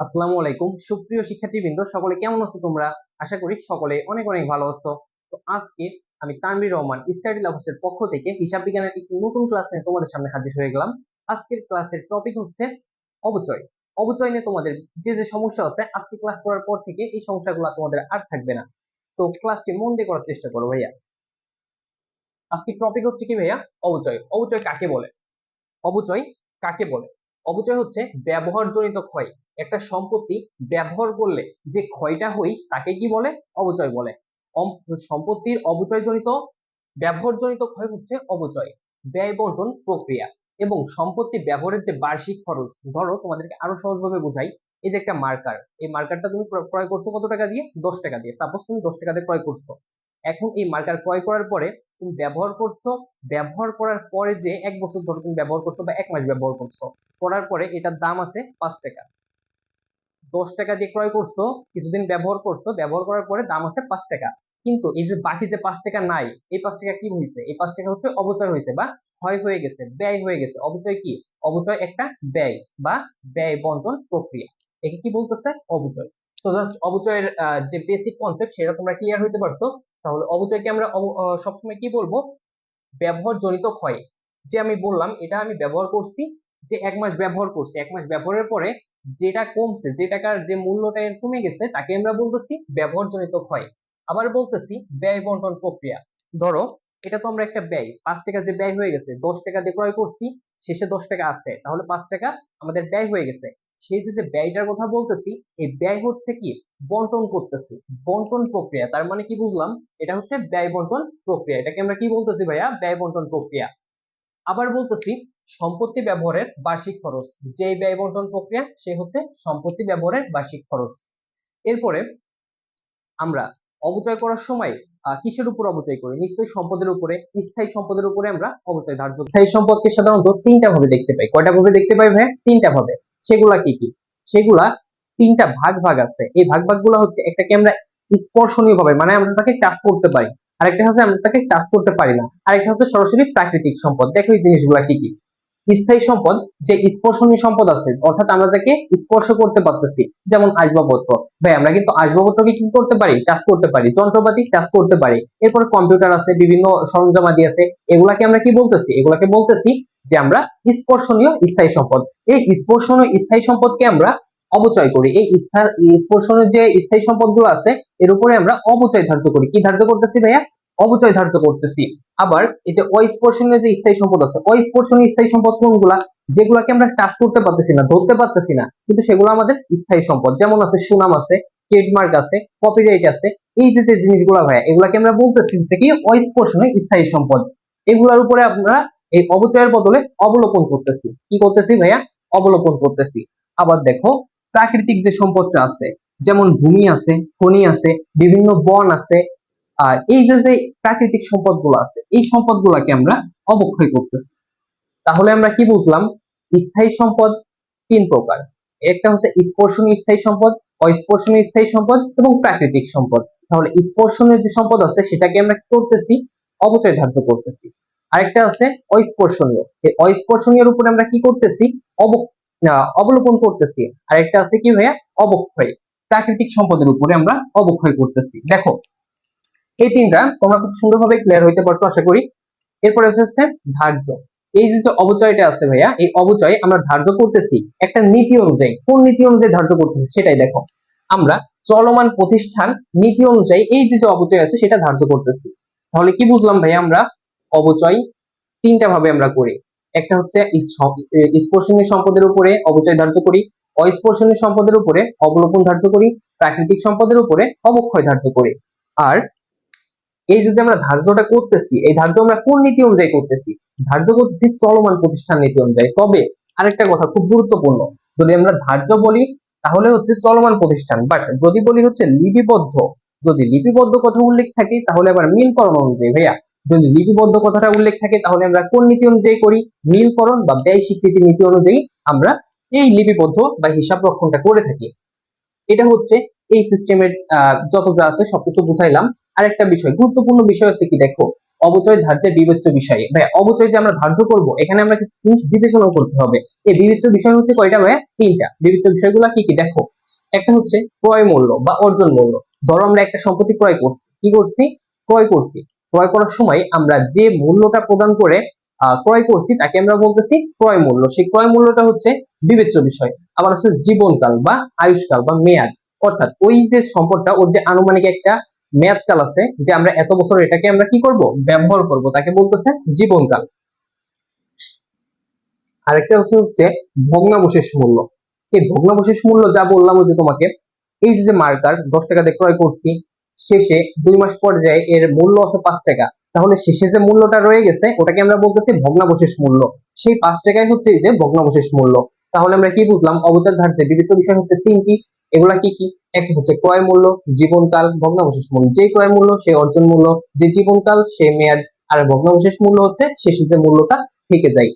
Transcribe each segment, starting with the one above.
আসসালামু আলাইকুম সুপ্রিয় শিক্ষার্থীবৃন্দ, সকলে কেমন আছো তোমরা? আশা করি সকলে অনেক অনেক ভালো আছো। তো আজকে আমি তানভীর রহমান স্টাডি লাভার্সের পক্ষ থেকে হিসাব বিজ্ঞানের একটি নতুন ক্লাস নিয়ে তোমাদের সামনে হাজির হয়ে গেলাম। আজকের ক্লাসের টপিক হচ্ছে অবচয়। অবচয় নিয়ে তোমাদের যে যে সমস্যা আছে, আজকে ক্লাস করার পর থেকে এই সমস্যাগুলো তোমাদের আর থাকবে না। তো ক্লাসটি মন দিয়ে করার চেষ্টা করো ভাইয়া। আজকে টপিক হচ্ছে কি ভাইয়া? অবচয়। অবচয় কাকে বলে? অবচয় কাকে বলে? অবচয় হচ্ছে ব্যবহারজনিত ক্ষয়। একটা সম্পত্তি ব্যবহার করলে যে ক্ষয়টা হয় তাকে কি বলে? অবচয় বলে। সম্পত্তির অবচয়জনিত ব্যবহারজনিত ক্ষয় হচ্ছে অবচয়। ব্যয় বন্টন প্রক্রিয়া এবং সম্পত্তি ব্যবহারের যে বার্ষিক খরচ, ধরো তোমাদেরকে আরো সহজভাবে বোঝাই। এই যে একটা মার্কার, এই মার্কারটা তুমি ক্রয় করছো কত টাকা দিয়ে? 10 টাকা দিয়ে। সাপোজ তুমি 10 টাকা দিয়ে ক্রয় করছো। এখন এই মার্কার ক্রয় করার পরে তুমি ব্যবহার করছো। ব্যবহার করার পরে যে 1 বছর ধরে তুমি ব্যবহার করছো বা 1 মাস ব্যবহার করছো, করার পরে এটার দাম আছে 5 টাকা। 10 টাকা দিয়ে ক্রয় করছো, কিছুদিন ব্যবহার করছো, ব্যবহার করার পরে দাম আছে 5 টাকা। কিন্তু এই যে বাকি যে 5 টাকা নাই, এই 5 টাকা কি হয়েছে? এই 5 টাকা হচ্ছে অবচয় হয়েছে বা ক্ষয় হয়ে গেছে, ব্যয় হয়ে গেছে। অবচয় কি? অবচয় একটা ব্যয় বা ব্যয় বন্টন প্রক্রিয়া। একে কি বলতেছে? অবচয়। তো জাস্ট অবচয়ের যে বেসিক কনসেপ্ট সেটা তোমরা ক্লিয়ার হইতে পারছো। তাহলে অবচয়কে আমরা সবসময় কি বলবো? ব্যবহারজনিত ক্ষয়। যে আমি বললাম এটা আমি ব্যবহার করছি, যে 1 মাস ব্যবহার করছি, 1 মাস ব্যবহারের পরে যেটা কমছে, যে টাকার যে মূল্যটা এর কমে গেছে তাকে আমরা বলতেছি ব্যবহারজনিত ক্ষয়। আবার বলতেছি ব্যয় বন্টন প্রক্রিয়া। ধরো এটা তো আমরা একটা ব্যয়, 5 টাকা যে ব্যয় হয়ে গেছে, 10 টাকা দিয়ে ক্রয় করছি, শেষে 10 টাকা আছে, তাহলে 5 টাকা আমাদের ব্যয় হয়ে গেছে। সেই যে যে ব্যয়টার কথা বলতেছি, এই ব্যয় হচ্ছে কি? বন্টন করতেছি। বন্টন প্রক্রিয়া, তার মানে কি বুঝলাম? এটা হচ্ছে ব্যয় বন্টন প্রক্রিয়া। এটাকে আমরা কি বলতেছি ভাইয়া? ব্যয় বন্টন প্রক্রিয়া। আবার বলতেছি সম্পত্তি ব্যবহারের বার্ষিক খরচ। যে ব্যয় বন্টন প্রক্রিয়া সে হচ্ছে সম্পত্তি ব্যবহারের বার্ষিক খরচ। এরপরে আমরা অবচয় করার সময় কিসের উপর অবচয় করি? নিশ্চয়ই সম্পদের উপরে। স্থায়ী সম্পদের উপরে আমরা অবচয় ধার্য করি। স্থায়ী সম্পদকে সাধারণত তিনটা ভাবে দেখতে পাই। কয়টা ভাবে দেখতে পাই ভাই? তিনটা ভাবে। সেগুলা কি কি? সেগুলা তিনটা ভাগ ভাগ আছে। এই ভাগ ভাগ গুলা হচ্ছে, একটাকে আমরা স্পর্শনীয় ভাবে, মানে আমরা তাকে টাচ করতে পারি। আরেকটা হচ্ছে আমরা তাকে টাচ করতে পারি না। আরেকটা হচ্ছে সরাসরি প্রাকৃতিক সম্পদ। দেখো এই জিনিসগুলা কি কি। স্থায়ী সম্পদ, যে স্পর্শনীয় সম্পদ আছে, অর্থাৎ আমরা যাকে স্পর্শ করতে পারতেছি, যেমন আসবাবপত্র। ভাই আমরা কিন্তু আসবাবপত্রকে কি করতে পারি? টাচ করতে পারি। যন্ত্রপাতি টাচ করতে পারি। এরপর কম্পিউটার আছে, বিভিন্ন সরঞ্জামাদি আছে, এগুলাকে আমরা কি বলতেছি? এগুলাকে বলতেছি যে আমরা স্পর্শনীয় স্থায়ী সম্পদ। এই স্পর্শনীয় স্থায়ী সম্পদকে আমরা অবচয় করি। এই স্পর্শনীয় যে স্থায়ী সম্পদগুলো আছে, এর উপরে আমরা অবচয় ধার্য করি। কি ধার্য করতেছি ভাইয়া? অবচয় ধার্য করতেছি। আবার এই যে অস্পর্শনীয় যে স্থায়ী সম্পদ আছে, অস্পর্শনীয় স্থায়ী সম্পদ কোনগুলা? যেগুলাকে আমরা টাচ করতে পারতেছি না, ধরতে পারতেছি না, কিন্তু সেগুলো আমাদের স্থায়ী সম্পদ। যেমন আছে সুনাম আছে, ট্রেডমার্ক আছে, কপিরাইট আছে। এই যে যে জিনিসগুলা ভাইয়া, এগুলাকে আমরা বলতেছি হচ্ছে কি? অস্পর্শনীয় স্থায়ী সম্পদ। এগুলার উপরে আমরা এই অবচয়ের বদলে অবলোপন করতেছি। কি করতেছি ভাইয়া? অবলোপন করতেছি। আবার দেখো প্রাকৃতিক যে সম্পদটা আছে, যেমন ভূমি আছে, খনি আছে, বিভিন্ন বন আছে, এই যে যে প্রাকৃতিক সম্পদগুলো আছে, এই সম্পদগুলোকে আমরা অবক্ষয় করতেছি। তাহলে আমরা কি বুঝলাম? স্থায়ী সম্পদ 3 প্রকার। একটা হচ্ছে স্পর্শনীয় স্থায়ী সম্পদ, অস্পর্শনীয় স্থায়ী সম্পদ এবং প্রাকৃতিক সম্পদ। তাহলে স্পর্শনীয় যে সম্পদ আছে সেটাকে আমরা কি করতেছি? অবচয় ধার্য করতেছি। আরেকটা আছে অস্পর্শনীয়। এই অস্পর্শনীয়র উপরে আমরা কি করতেছি? অবলোপন করতেছি। আরেকটা আছে কি ভাইয়া? অবক্ষয়। প্রাকৃতিক সম্পদের উপরে আমরা অবক্ষয় করতেছি। দেখো এই তিনটা তোমরা খুব সুন্দরভাবে ক্লিয়ার হইতে পারছো আশা করি। এরপরে হচ্ছে ধার্য। এই যে যে অবচয়টা আছে ভাইয়া, এই অবচয় আমরা ধার্য করতেছি একটা নীতি অনুযায়ী। কোন নীতি অনুযায়ী ধার্য করতেছি সেটাই দেখো। আমরা চলমান প্রতিষ্ঠান নীতি অনুযায়ী এই যে যে অবচয় আছে সেটা ধার্য করতেছি। তাহলে কি বুঝলাম ভাইয়া? আমরা অবচয় তিনটা ভাবে আমরা করি। একটা হচ্ছে স্পর্শনীয় সম্পদের উপরে অবচয় ধার্য করি, অস্পর্শনীয় সম্পদের উপরে অবলোপন ধার্য করি, প্রাকৃতিক সম্পদের উপরে অবক্ষয় ধার্য করি। আর এই যে আমরা ধার্যটা করতেছি, এই ধার্য আমরা কোন নীতি অনুযায়ী করতেছি? ধার্য করতেছি চলমান প্রতিষ্ঠান নীতি অনুযায়ী। তবে আরেকটা কথা খুব গুরুত্বপূর্ণ, যদি আমরা ধার্য বলি তাহলে হচ্ছে চলমান প্রতিষ্ঠান, বাট যদি বলি হচ্ছে লিপিবদ্ধ, যদি লিপিবদ্ধ কথা উল্লেখ থাকে তাহলে আবার মিলকরণ অনুযায়ী। ভাইয়া যদি লিপিবদ্ধ কথাটা উল্লেখ থাকে তাহলে আমরা কোন নীতি অনুযায়ী করি? মিলকরণ বা ব্যয় স্বীকৃতি নীতি অনুযায়ী আমরা এই লিপিবদ্ধ বা হিসাব রক্ষণটা করে থাকি। এটা হচ্ছে এই সিস্টেমের যত যা আছে সবকিছু বুঝাইলাম। আরেকটা বিষয়, গুরুত্বপূর্ণ বিষয় হচ্ছে কি দেখো, অবচয় ধার্যের বিবেচ্য বিষয়। ভাই অবচয় যে আমরা ধার্য করব, এখানে আমরা কিছু জিনিস বিবেচনা করতে হবে। এই বিবেচ্য বিষয় হচ্ছে কয়টা ভাই? তিনটা। বিবেচ্য বিষয়গুলো কি কি দেখো। একটা হচ্ছে ক্রয় মূল্য বা অর্জন মূল্য। ধরো আমরা একটা সম্পত্তি ক্রয় করছি, কি করছি? ক্রয় করছি। ক্রয় করার সময় আমরা যে মূল্যটা প্রদান করে ক্রয় করছি তাকে আমরা বলতেছি ক্রয় মূল্য। সেই ক্রয় মূল্যটা হচ্ছে বিবেচ্য বিষয়। আবার হচ্ছে জীবনকাল বা আয়ুষ্কাল বা মেয়াদ, অর্থাৎ ওই যে সম্পদটা ওর যে আনুমানিক একটা মেয়াদকাল আছে, যে আমরা এত বছর এটাকে আমরা কি করব? ব্যবহার করব, তাকে বলতেছে জীবনকাল। আরেকটা হচ্ছে ভগ্নাবশেষ মূল্য। এই ভগ্নাবশেষ মূল্য যা বললাম যে তোমাকে, এই যে মার্কার 10 টাকা দিয়ে ক্রয় করছি, শেষে 2 মাস পর যায় এর মূল্য আছে 5 টাকা, তাহলে শেষে যে মূল্যটা রয়ে গেছে ওটাকে আমরা বলতেছি ভগ্নাবশেষ মূল্য। সেই 5 টাকায় হচ্ছে এই যে ভগ্নাবশেষ মূল্য। তাহলে আমরা কি বুঝলাম? অবচয় ধার্যের বিবেচ্য বিষয় হচ্ছে তিনটি। এগুলা কি কি? একটা হচ্ছে ক্রয় মূল্য, জীবনকাল, ভগ্নাবশেষ মূল্য। যে ক্রয় মূল্য সে অর্জন মূল্য, যে জীবনকাল সে মেয়াদ, আর ভগ্নাবশেষ মূল্য হচ্ছে শেষে যে মূল্যটা থেকে যায়।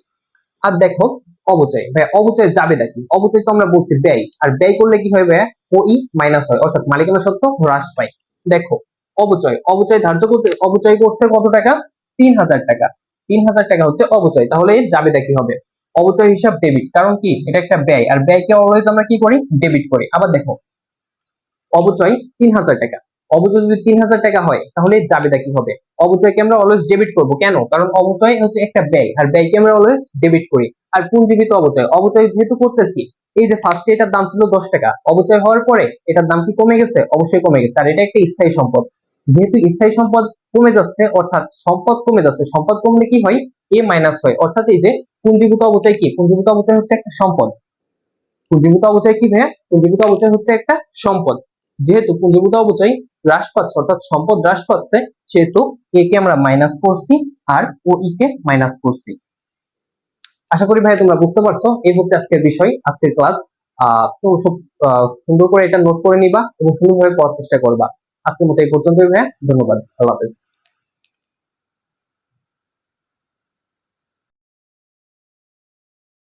আর দেখো অবচয়, ভাই অবচয় জাবেদা কি? অবচয় তো আমরা বলছি ব্যয়, আর ব্যয় করলে কি হয় ভাই? ওই মাইনাস হয়, অর্থাৎ মালিকানা সত্ত্ব হ্রাস পায়। দেখো অবচয়, অবচয় ধার্য করতে অবচয় করছে কত টাকা? 3000 টাকা। 3000 টাকা হচ্ছে অবচয়। তাহলে এর জাবেদা কি হবে? অবচয় হিসাব ডেবিট, কারণ কি এটা একটা ব্যয়, আর ব্যয়কে অলওয়েজ আমরা কি করি? ডেবিট করি। আবার দেখো অবচয় 3000 টাকা। অবচয় যদি 3000 টাকা হয় তাহলে জাবেদা কি হবে? অবচয়কে আমরা অলওয়েজ ডেবিট করব, কেন? কারণ অবচয় হচ্ছে একটা ব্যয়, আর ব্যয়কে আমরা অলওয়েজ ডেবিট করি। আর পুঞ্জীবিত অবচয়, অবচয় যেহেতু করতেছি, এই যে ফার্স্টে এটার দাম ছিল 10 টাকা, অবচয় হওয়ার পরে এটার দাম কি কমে গেছে? অবশ্যই কমে গেছে। আর এটা একটা স্থায়ী সম্পদ, যেহেতু স্থায়ী সম্পদ কমে যাচ্ছে, অর্থাৎ সম্পদ কমে যাচ্ছে। সম্পদ কমলে কি হয়? এ মাইনাস হয়। অর্থাৎ এই যে পুঞ্জীভূত অবচয় কি? পুঞ্জীভূত অবচয় হচ্ছে একটা সম্পদ। পুঞ্জীভূত অবচয় কি ভাইয়া? পুঞ্জীভূত অবচয় হচ্ছে একটা সম্পদ। যেহেতু পুঞ্জীভূত অবচয় হ্রাস পাচ্ছে, অর্থাৎ সম্পদ হ্রাস পাচ্ছে, সেহেতু এ কে আমরা মাইনাস করছি আর ও ই কে মাইনাস করছি। আশা করি ভাই তোমরা বুঝতে পারছো। এই হচ্ছে আজকের বিষয়, আজকের ক্লাস। তো সব সুন্দর করে এটা নোট করে নিবা এবং সুন্দরভাবে পড়ার চেষ্টা করবা। আজকের মতো এই পর্যন্তই ভাইয়া, ধন্যবাদ, আল্লাহ হাফেজ।